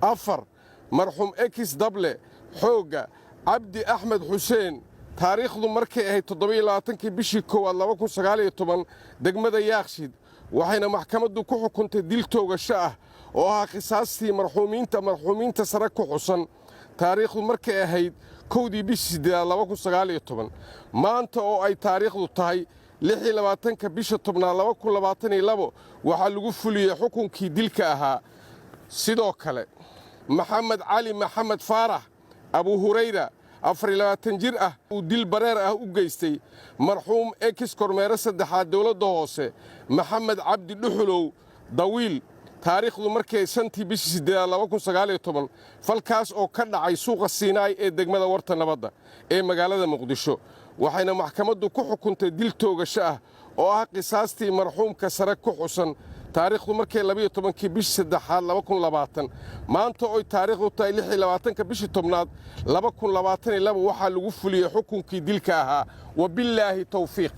4 marxuum ekis dable xoogga cabdi axmed xuseen taariikhdu markay ahayd 27 bishii 1 2019 degmada yaaqshid waxayna maxkamaddu ku xukuntay dil toogasho ah oo ahaa qisaastii marxuumiinta sare ku xusan taariikhdu markay ahayd 1 bishii 2019 maanta oo ay taariikhdu tahay 26 bisha 10 2022 waxaa lagu fuliyey xukunkii dilka ahaa sidoo kale maxamed cali maxamed faarax abu hurayra 24 jir ah uu dil bareer ah u geystay marxuum ekis kormeere saddexaad dowladda hoose maxamed cabdi dhuxulow dawiil taariikhdu markay 5 bishii 2019 falkaas oo ka dhacay suuqa Siinaay ee degmada Warta Nabadda ee magaalada Muqdisho waxayna maxkamaddu ku xukuntay dil toogasho ah oo ah qisaastii marxuumka sare ku xusan taariikhdu markay 12 bishii 3 2020 maanta oo taariikhdu tahay 26 bishii 10 2022 waxaa lagu fuliyey xukunkii dilka ahaa wabillaahi tawfiiq